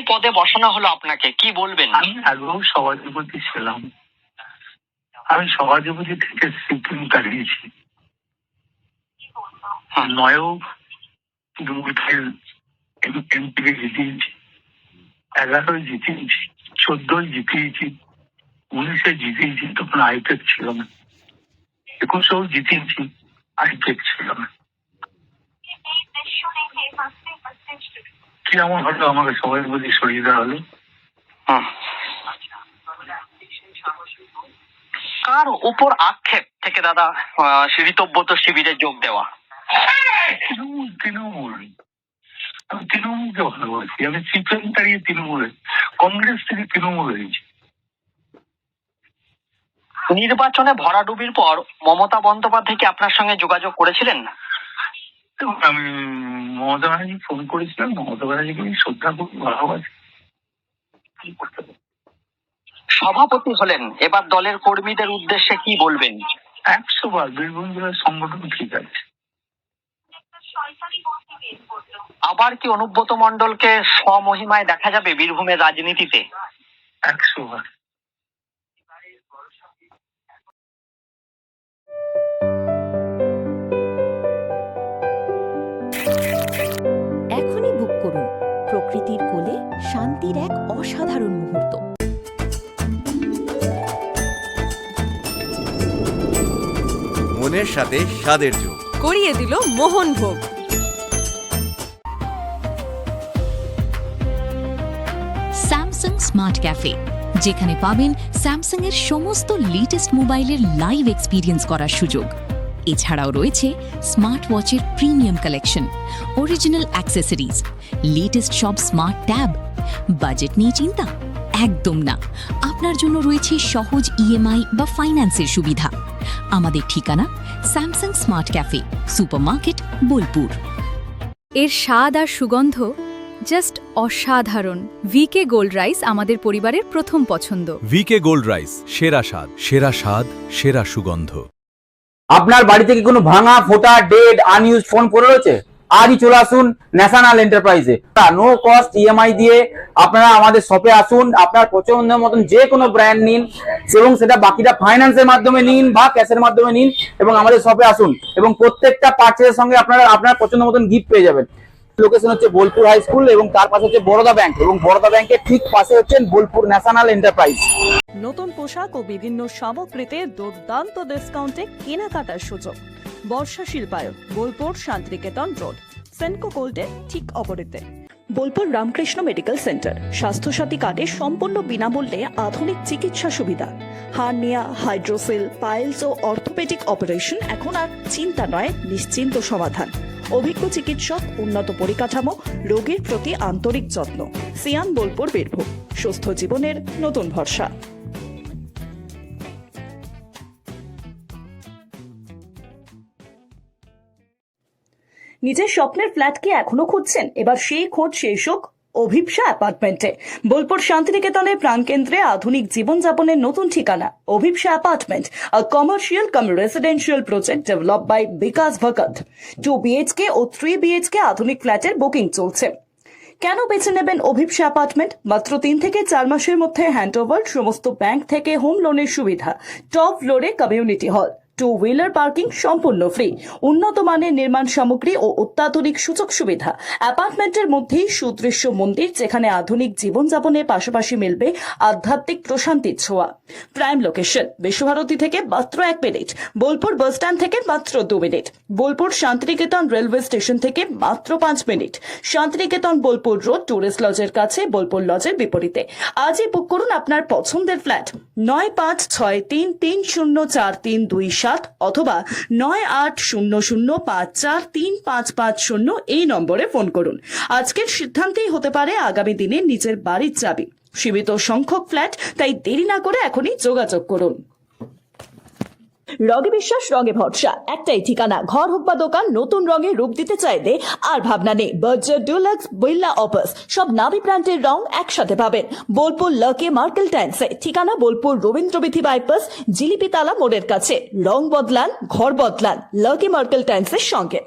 পদে বসানো হলো আপনাকে, কি বলবেন? আমি আগেও সভাধিপতি ছিলাম। আমি সভাধিপতি থেকে সিকিম দাঁড়িয়েছি, নয়ও তৃণমূলের এমপিকে জিতিয়েছি, 11 জিতিয়েছি, 14 জিতিয়েছি, 19 জিতিয়েছি, তখন আইপ্যাক ছিল না, 21 জিতিয়েছি, আইপ্যাক ছিল না। কি এমন হলো আমাকে সভাধিপতি সরিয়ে দেওয়া হলো? কার উপর আক্ষেপ থেকে দাদা ঋতব্রত শিবিরে যোগ দেওয়া? তৃণমূল। আমি তৃণমূলকে ভালোবাসি। আমি সিপিএম দাঁড়িয়ে তৃণমূলে, কংগ্রেস থেকে তৃণমূল হয়েছি। নির্বাচনে ভরাডুবির পর মমতা বন্দ্যোপাধ্যায় কি আপনার সঙ্গে যোগাযোগ করেছিলেন? আমি মমতা ব্যানার্জি ফোন করেছিলাম, মমতা ব্যানার্জিকে শ্রদ্ধা করি, ভালোবাসি। সভাপতি হলেন, এবার দলের কর্মীদের উদ্দেশ্যে কি বলবেন? 100 বার বীরভূম জেলার সংগঠন ঠিক আছে। আবার কি অনুব্রত মণ্ডলকে স্বমহিমায় দেখা যাবে বীরভূমের রাজনীতিতে? 100 বার। এখনই বুক করুন প্রকৃতির কোলে শান্তির এক অসাধারণ মুহূর্ত। মনের সাথে স্বাদের যোগ করিয়ে দিল মোহনভোগ। স্যামসাং স্মার্ট ক্যাফে, যেখানে পাবেন স্যামসাং এর সমস্ত লেটেস্ট মোবাইলের লাইভ এক্সপিরিয়েন্স করার সুযোগ। এছাড়াও রয়েছে স্মার্ট ওয়াচের premium collection, original accessories, latest সব স্মার্ট ট্যাব। বাজেট নিয়ে চিন্তা? একদম না। আপনার জন্য রয়েছে সহজ ইএমআই বা ফাইন্যান্সের সুবিধা। আমাদের ঠিকানা Samsung smart cafe, supermarket, Bolpur. এর স্বাদ আর সুগন্ধ জাস্ট অসাধারণ। ভিকে গোল্ড রাইস আমাদের পরিবারের প্রথম পছন্দ। ভিকে গোল্ড রাইস, সেরা স্বাদ, সেরা স্বাদ, সেরা সুগন্ধ। আপনার বাড়ি থেকে কোনো ভাঙা, ফোটা, ডেড, আনইউজড ফোন পড়ে রয়েছে? আজই চলে আসুন ন্যাশনাল এন্টারপ্রাইজে। নো কস্ট ইএমআই দিয়ে আপনারা আমাদের শপে আসুন, আপনার পছন্দের মতন যে কোনো ব্র্যান্ড নিন, এবং সেটা বাকিটা ফাইন্যান্সের মাধ্যমে নিন বা ক্যাশের মাধ্যমে নিন, এবং আমাদের শপে আসুন, এবং প্রত্যেকটা পারচেজের সঙ্গে আপনারা আপনার পছন্দ মতন গিফট পেয়ে যাবেন। লোকেশন হচ্ছে বোলপুর হাই স্কুল, এবং তার পাশে হচ্ছে বরোদা ব্যাংক, এবং বরোদা ব্যাংকের ঠিক পাশে হচ্ছে বোলপুর ন্যাশনাল এন্টারপ্রাইজ। নতুন পোশাক ও বিভিন্ন সামগ্রীতে দুর্দান্ত ডিসকাউন্টে কেনাকাটার সুযোগ। বর্ষা শিল্পায়ন, বোলপুর শান্তিনিকেতন রোড, সেনকো গোল্ডের ঠিক অপোজিটে। বোলপুর রামকৃষ্ণ মেডিকেল সেন্টার, স্বাস্থ্যসাথী কার্ডে সম্পূর্ণ বিনামূল্যে আধুনিক চিকিৎসা সুবিধা। হার্নিয়া, হাইড্রোসিল, পাইলস ও অর্থোপেডিক অপারেশন এখন আর চিন্তা নয়, নিশ্চিন্ত সমাধান। অভিজ্ঞ চিকিৎসক, উন্নত পরিকাঠামো, রোগীর প্রতি আন্তরিক যত্ন। সিয়াম বোলপুর বীরভূম, সুস্থ জীবনের নতুন ভরসা। নিজের স্বপ্নের ফ্ল্যাট কি এখনো খুঁজছেন? এবার সেই খোঁজ শেষ হোক অভিপ্সা অ্যাপার্টমেন্টে। বোলপুর শান্তিনিকেতনের প্রাণকেন্দ্রে আধুনিক জীবনযাপনের নতুন ঠিকানা Abhipsa apartment, a commercial cum residential project develop by Bikash Bhagat. 2 BHK ও 3 BHK আধুনিক ফ্ল্যাটের বুকিং চলছে। কেন বেছে নেবেন অভিপ্সা অ্যাপার্টমেন্ট? মাত্র 3 থেকে 4 মাসের মধ্যে হ্যান্ডওভার, সমস্ত ব্যাংক থেকে হোম লোনের সুবিধা, টপ ফ্লোরে কমিউনিটি হল, 2 হুইলার পার্কিং সম্পূর্ণ ফ্রি, উন্নত মানের নির্মাণ সামগ্রী ও অত্যাধুনিক সুযোগ সুবিধা। অ্যাপার্টমেন্টের মধ্যেই সুদৃশ্য মন্দির, যেখানে আধুনিক জীবনযাপনের পাশাপাশি মিলবে আধ্যাত্মিক প্রশান্তির ছোঁয়া। প্রাইম লোকেশন, বিশ্বভারতী থেকে মাত্র 1 মিনিট, বোলপুর বাস স্ট্যান্ড থেকে মাত্র 2 মিনিট, বোলপুর শান্তিনিকেতন রেলওয়ে স্টেশন থেকে মাত্র 5 মিনিট, শান্তিনিকেতন বোলপুর রোড টুরিস্ট লজের কাছে, বোলপুর লজের বিপরীতে। আজই বুক করুন আপনার পছন্দের ফ্ল্যাট 9563304327 অথবা 9800543550 এই নম্বরে ফোন করুন। আজকের সিদ্ধান্তেই হতে পারে আগামী দিনে নিজের বাড়ির চাবি। সীমিত সংখ্যক ফ্ল্যাট, তাই দেরি না করে এখনই যোগাযোগ করুন। রগে বিশ্বাস, রঙে ভরসা, একটাই ঠিকানা। ঘর হোক বা দোকান, নতুন রঙে রূপ দিতে চাইলে আর ভাবনা নেই। বার্জার, ডুলাক্স, বিল্লা, অপাস সব নামি ব্র্যান্ডের রং একসাথে পাবেন বোলপুর লাকি মার্কেল টাইলসে। ঠিকানা বোলপুর রবীন্দ্রবিথি বাইপাস, জিলিপিতালা মোড়ের কাছে। রং বদলান, ঘর বদলান, লাকি মার্কেল টাইলসের সঙ্গে।